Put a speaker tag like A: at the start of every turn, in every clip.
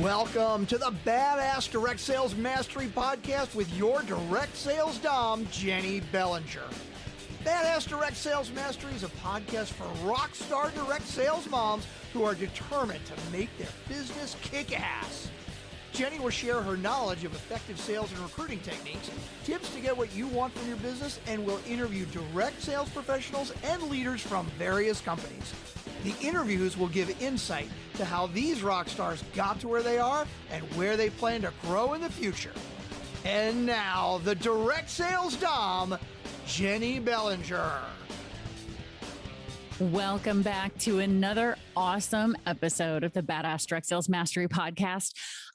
A: Welcome to the Badass Direct Sales Mastery Podcast with your direct sales dom, Jennie Bellinger. Badass Direct Sales Mastery is a podcast for rockstar direct sales moms who are determined to make their business kick ass. Jennie will share her knowledge of effective sales and recruiting techniques, tips to get what you want from your business, and will interview direct sales professionals and leaders from various companies. The interviews will give insight to how these rock stars got to where they are and where they plan to grow in the future. And now, the direct sales dom, Jennie Bellinger.
B: Welcome back to another awesome episode of the Badass Direct Sales Mastery Podcast.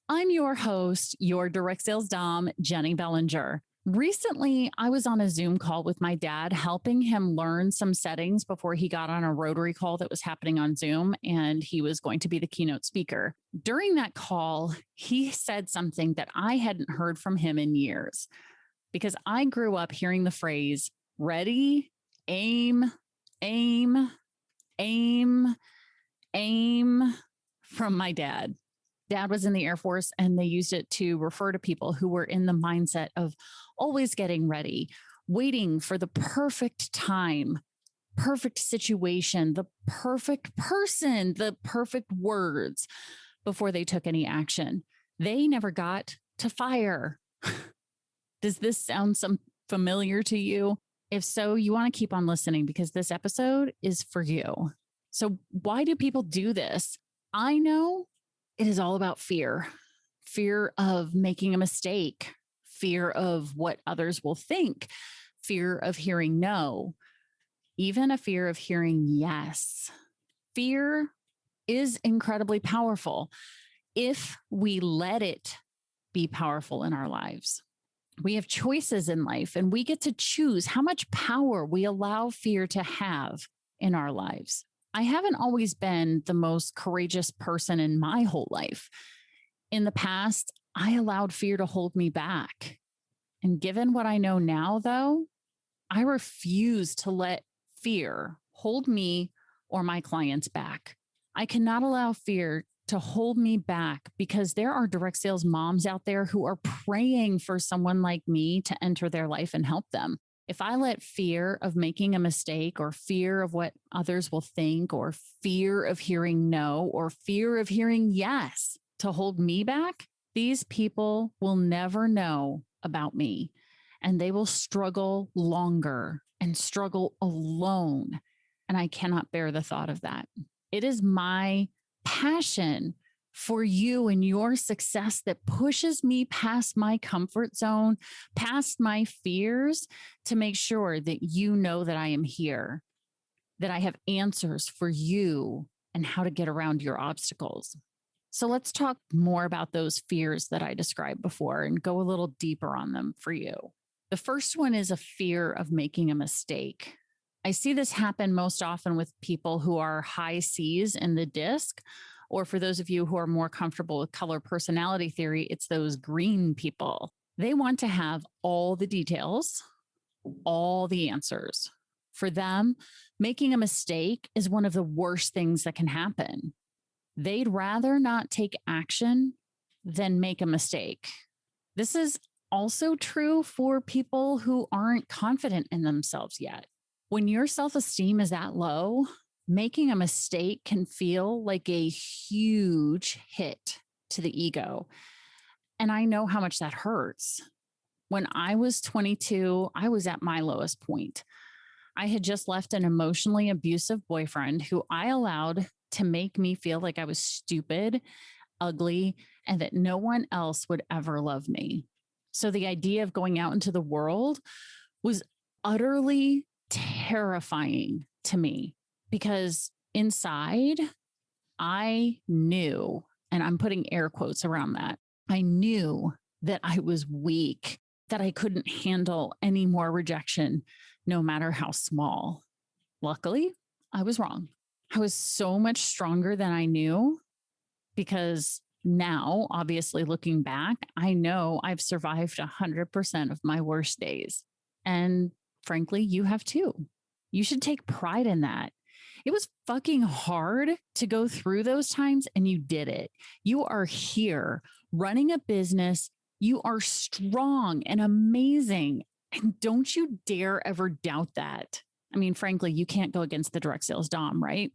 B: I'm your host, your direct sales dom, Jennie Bellinger. Recently, I was on a Zoom call with my dad, helping him learn some settings before he got on a Rotary call that was happening on Zoom, and he was going to be the keynote speaker. During that call, he said something that I hadn't heard from him in years, because I grew up hearing the phrase, ready, aim, aim, aim, aim, from my dad. Dad was in the Air Force, and they used it to refer to people who were in the mindset of always getting ready, waiting for the perfect time, perfect situation, the perfect person, the perfect words before they took any action. They never got to fire. Does this sound familiar to you? If so, you want to keep on listening because this episode is for you. So why do people do this? I know it is all about fear. Fear of making a mistake, fear of what others will think, fear of hearing no, even a fear of hearing yes. Fear is incredibly powerful if we let it be powerful in our lives. We have choices in life, and we get to choose how much power we allow fear to have in our lives. I haven't always been the most courageous person in my whole life. In the past, I allowed fear to hold me back. And given what I know now, though, I refuse to let fear hold me or my clients back. I cannot allow fear to hold me back because there are direct sales moms out there who are praying for someone like me to enter their life and help them. If I let fear of making a mistake or fear of what others will think or fear of hearing no or fear of hearing yes to hold me back, these people will never know about me, and they will struggle longer and struggle alone. And I cannot bear the thought of that. It is my passion for you and your success that pushes me past my comfort zone, past my fears, to make sure that you know that I am here, that I have answers for you and how to get around your obstacles. So let's talk more about those fears that I described before and go a little deeper on them for you. The first one is a fear of making a mistake. I see this happen most often with people who are high C's in the DISC, or for those of you who are more comfortable with color personality theory, it's those green people. They want to have all the details, all the answers. For them, making a mistake is one of the worst things that can happen. They'd rather not take action than make a mistake. This is also true for people who aren't confident in themselves yet. When your self-esteem is that low, making a mistake can feel like a huge hit to the ego. And I know how much that hurts. When I was 22, I was at my lowest point. I had just left an emotionally abusive boyfriend who I allowed to make me feel like I was stupid, ugly, and that no one else would ever love me. So the idea of going out into the world was utterly terrifying to me because inside I knew, and I'm putting air quotes around that, I knew that I was weak, that I couldn't handle any more rejection, no matter how small. Luckily, I was wrong. I was so much stronger than I knew because now, obviously looking back, I know I've survived 100% of my worst days. And frankly, you have too. You should take pride in that. It was fucking hard to go through those times, and you did it. You are here running a business. You are strong and amazing. And don't you dare ever doubt that. I mean, frankly, you can't go against the direct sales dom, right?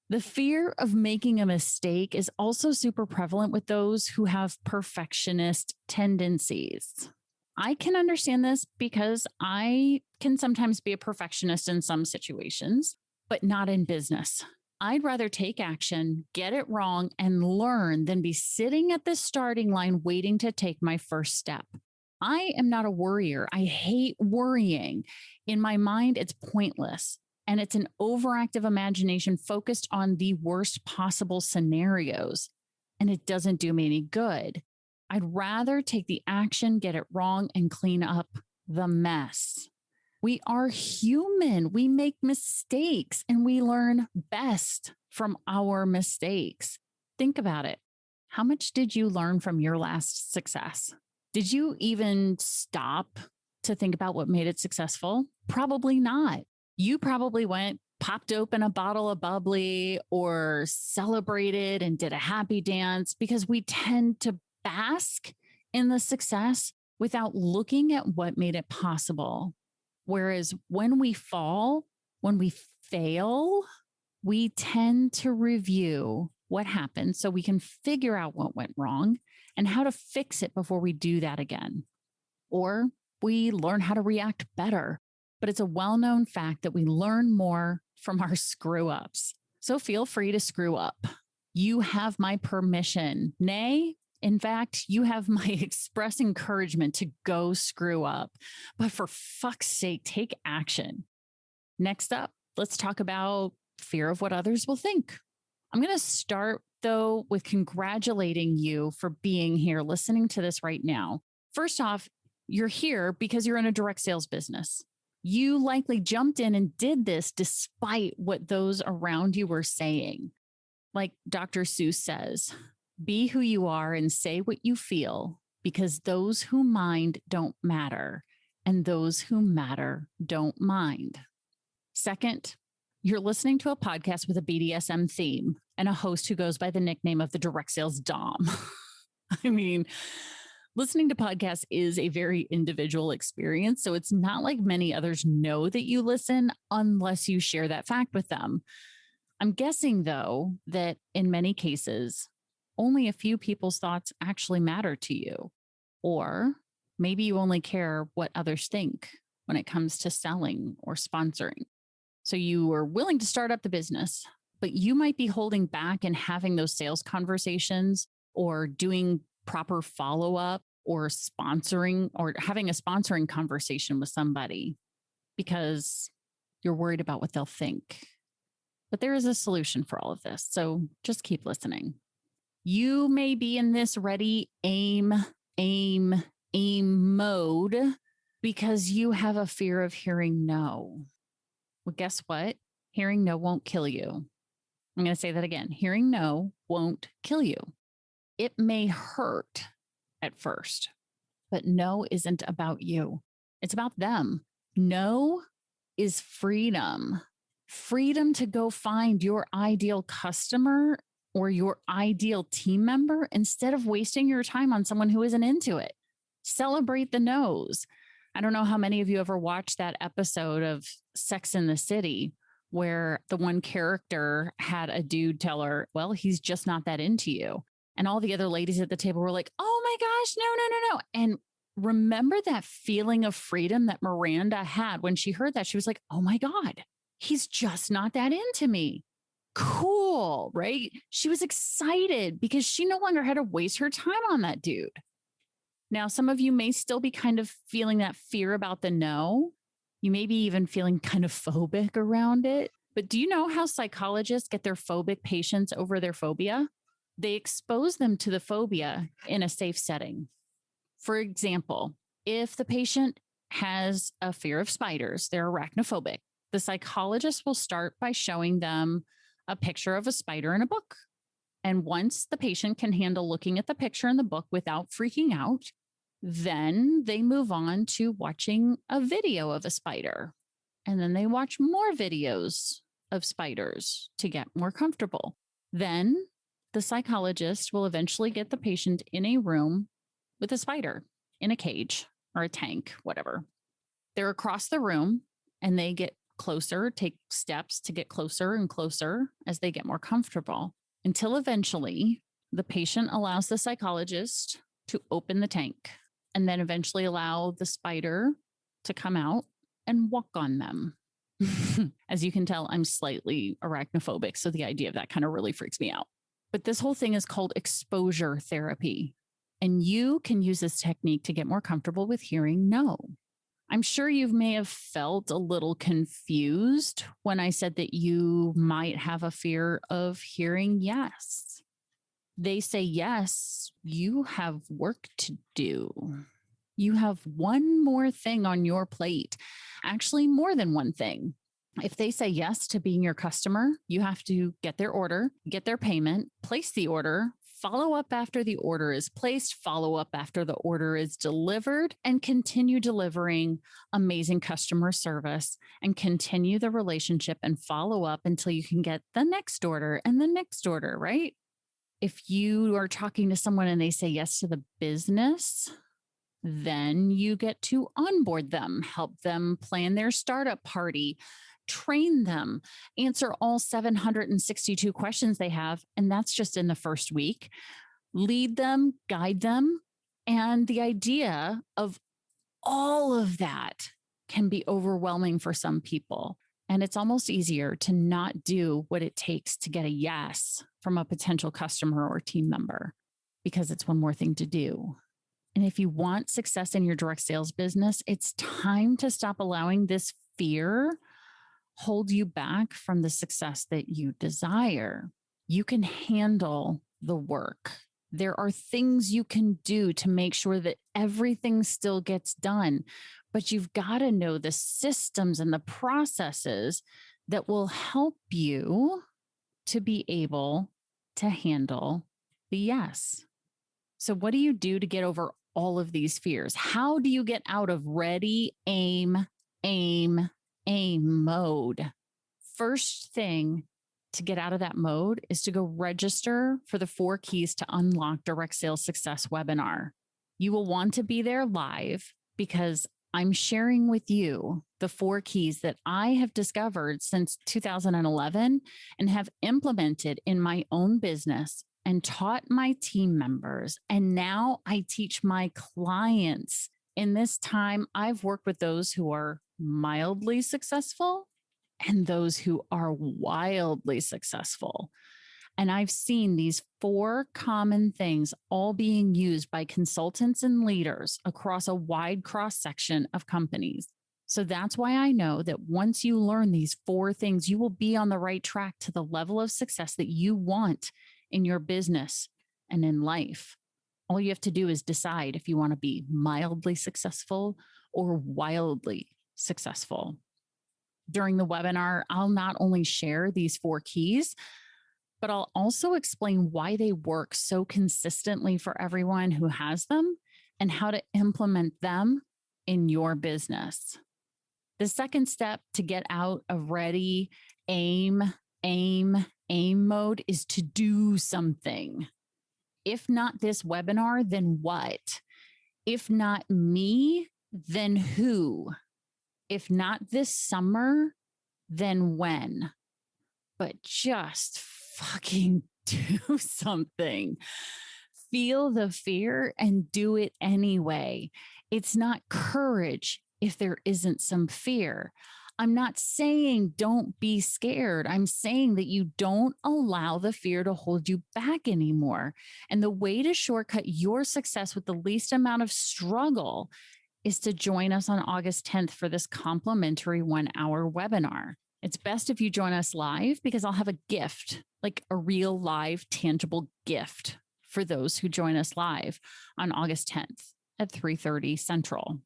B: The fear of making a mistake is also super prevalent with those who have perfectionist tendencies. I can understand this because I can sometimes be a perfectionist in some situations, but not in business. I'd rather take action, get it wrong, and learn than be sitting at the starting line waiting to take my first step. I am not a worrier. I hate worrying. In my mind, it's pointless. And it's an overactive imagination focused on the worst possible scenarios. And it doesn't do me any good. I'd rather take the action, get it wrong, and clean up the mess. We are human. We make mistakes and we learn best from our mistakes. Think about it. How much did you learn from your last success? Did you even stop to think about what made it successful? Probably not. You probably went, popped open a bottle of bubbly or celebrated and did a happy dance because we tend to bask in the success without looking at what made it possible. Whereas when we fall, when we fail, we tend to review what happened so we can figure out what went wrong and how to fix it before we do that again. Or we learn how to react better. But it's a well-known fact that we learn more from our screw-ups. So feel free to screw up. You have my permission. Nay, in fact, you have my express encouragement to go screw up. But for fuck's sake, take action. Next up, let's talk about fear of what others will think. I'm going to start, though, with congratulating you for being here, listening to this right now. First off, you're here because you're in a direct sales business. You likely jumped in and did this despite what those around you were saying. Like Dr. Seuss says, be who you are and say what you feel, because those who mind don't matter, and those who matter don't mind. Second, you're listening to a podcast with a BDSM theme and a host who goes by the nickname of the direct sales dom. I mean, listening to podcasts is a very individual experience, so it's not like many others know that you listen unless you share that fact with them. I'm guessing, though, that in many cases, only a few people's thoughts actually matter to you. Or maybe you only care what others think when it comes to selling or sponsoring. So you are willing to start up the business, but you might be holding back and having those sales conversations or doing proper follow-up or sponsoring or having a sponsoring conversation with somebody because you're worried about what they'll think. But there is a solution for all of this. So just keep listening. You may be in this ready, aim mode because you have a fear of hearing no. Well, guess what? Hearing no won't kill you. I'm going to say that again. Hearing no won't kill you. It may hurt at first, but no isn't about you. It's about them. No is freedom. Freedom to go find your ideal customer or your ideal team member instead of wasting your time on someone who isn't into it. Celebrate the no's. I don't know how many of you ever watched that episode of Sex and the City where the one character had a dude tell her, well, he's just not that into you. And all the other ladies at the table were like, oh my gosh, no. And remember that feeling of freedom that Miranda had when she heard that? She was like, oh my God, he's just not that into me. Cool, right? She was excited because she no longer had to waste her time on that dude. Now, some of you may still be kind of feeling that fear about the no. You may be even feeling kind of phobic around it. But do you know how psychologists get their phobic patients over their phobia? They expose them to the phobia in a safe setting. For example, if the patient has a fear of spiders, they're arachnophobic, the psychologist will start by showing them a picture of a spider in a book. And once the patient can handle looking at the picture in the book without freaking out, then they move on to watching a video of a spider. And then they watch more videos of spiders to get more comfortable. Then the psychologist will eventually get the patient in a room with a spider in a cage or a tank, whatever. They're across the room and they get closer, take steps to get closer and closer as they get more comfortable until eventually the patient allows the psychologist to open the tank and then eventually allow the spider to come out and walk on them. As you can tell, I'm slightly arachnophobic, so the idea of that kind of really freaks me out. But this whole thing is called exposure therapy. And you can use this technique to get more comfortable with hearing no. I'm sure you may have felt a little confused when I said that you might have a fear of hearing yes. They say yes, you have work to do. You have one more thing on your plate, actually more than one thing. If they say yes to being your customer, you have to get their order, get their payment, place the order, follow up after the order is placed, follow up after the order is delivered, and continue delivering amazing customer service and continue the relationship and follow up until you can get the next order and the next order, right? If you are talking to someone and they say yes to the business, then you get to onboard them, help them plan their startup party, train them, answer all 762 questions they have. And that's just in the first week. Lead them, guide them. And the idea of all of that can be overwhelming for some people. And it's almost easier to not do what it takes to get a yes from a potential customer or team member because it's one more thing to do. And if you want success in your direct sales business, it's time to stop allowing this fear hold you back from the success that you desire. You can handle the work. There are things you can do to make sure that everything still gets done, but you've got to know the systems and the processes that will help you to be able to handle the yes. So what do you do to get over all of these fears? How do you get out of ready, aim mode? First thing to get out of that mode is to go register for the 4 keys to unlock direct sales success webinar. You will want to be there live because I'm sharing with you the 4 keys that I have discovered since 2011 and have implemented in my own business and taught my team members. And now I teach my clients. In this time, I've worked with those who are mildly successful and those who are wildly successful. And I've seen these 4 common things all being used by consultants and leaders across a wide cross section of companies. So that's why I know that once you learn these 4 things, you will be on the right track to the level of success that you want in your business and in life. All you have to do is decide if you want to be mildly successful or wildly successful. During the webinar, I'll not only share these 4 keys, but I'll also explain why they work so consistently for everyone who has them and how to implement them in your business. The second step to get out of ready, aim mode is to do something. If not this webinar, then what? If not me, then who? If not this summer, then when? But just fucking do something. Feel the fear and do it anyway. It's not courage if there isn't some fear. I'm not saying don't be scared. I'm saying that you don't allow the fear to hold you back anymore. And the way to shortcut your success with the least amount of struggle is to join us on August 10th for this complimentary 1-hour webinar. It's best if you join us live because I'll have a gift, like a real live tangible gift for those who join us live on August 10th at 3:30 Central.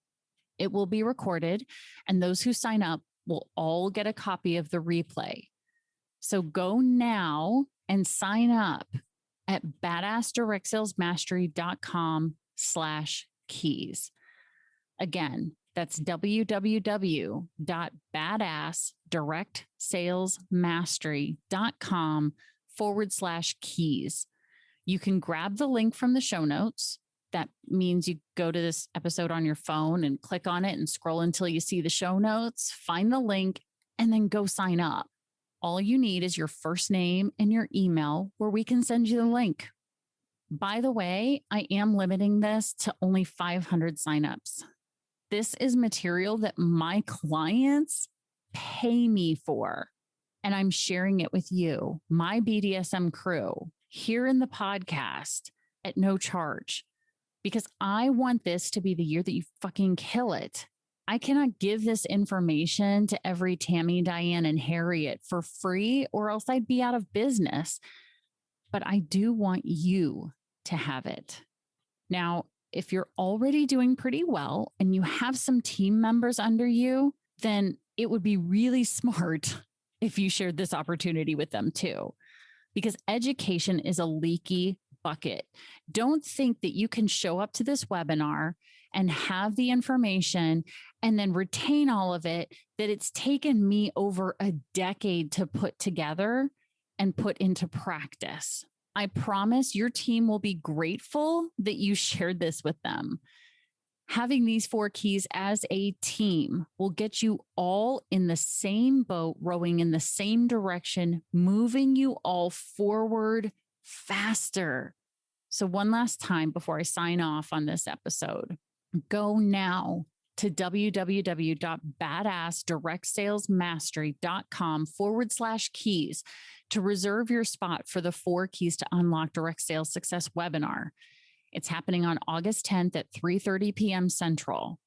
B: It will be recorded and those who sign up will all get a copy of the replay. So go now and sign up at badassdirectsalesmastery.com/keys. Again, that's www.badass, directsalesmastery.com/keys. You can grab the link from the show notes. That means you go to this episode on your phone and click on it and scroll until you see the show notes, find the link, and then go sign up. All you need is your first name and your email where we can send you the link. By the way, I am limiting this to only 500 signups. This is material that my clients pay me for, and I'm sharing it with you, my BDSM crew, here in the podcast at no charge, because I want this to be the year that you fucking kill it. I cannot give this information to every Tammy, Diane, and Harriet for free, or else I'd be out of business. But I do want you to have it. Now, if you're already doing pretty well and you have some team members under you, then it would be really smart if you shared this opportunity with them too, because education is a leaky bucket. Don't think that you can show up to this webinar and have the information and then retain all of it, that it's taken me over a decade to put together and put into practice. I promise your team will be grateful that you shared this with them. Having these 4 keys as a team will get you all in the same boat, rowing in the same direction, moving you all forward faster. So one last time before I sign off on this episode, go now to www.badassdirectsalesmastery.com/keys to reserve your spot for the 4 Keys to Unlock Direct Sales Success webinar. It's happening on August 10th at 3:30 p.m. Central.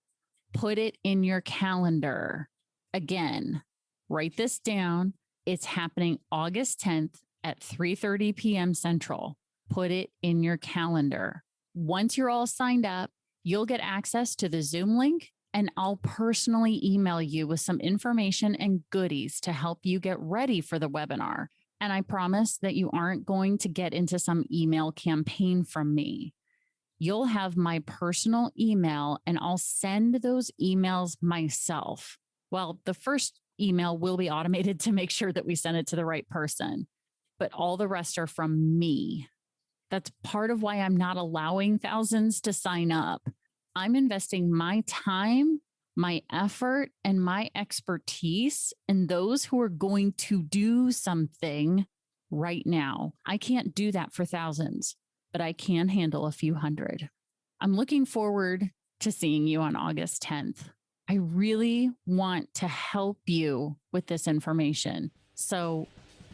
B: Put it in your calendar. Again, write this down. It's happening August 10th at 3:30 p.m. Central. Put it in your calendar. Once you're all signed up, you'll get access to the Zoom link, and I'll personally email you with some information and goodies to help you get ready for the webinar. And I promise that you aren't going to get into some email campaign from me. You'll have my personal email, and I'll send those emails myself. Well, the first email will be automated to make sure that we send it to the right person, but all the rest are from me. That's part of why I'm not allowing thousands to sign up. I'm investing my time, my effort, and my expertise in those who are going to do something right now. I can't do that for thousands, but I can handle a few hundred. I'm looking forward to seeing you on August 10th. I really want to help you with this information. So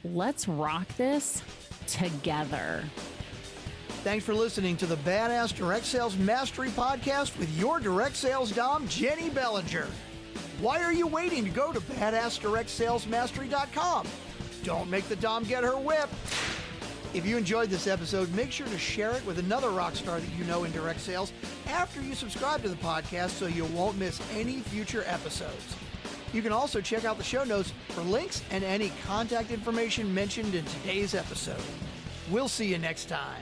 B: let's rock this together.
A: Thanks for listening to the Badass Direct Sales Mastery Podcast with your direct sales dom, Jennie Bellinger. Why are you waiting to go to badassdirectsalesmastery.com? Don't make the dom get her whip. If you enjoyed this episode, make sure to share it with another rock star that you know in direct sales after you subscribe to the podcast so you won't miss any future episodes. You can also check out the show notes for links and any contact information mentioned in today's episode. We'll see you next time.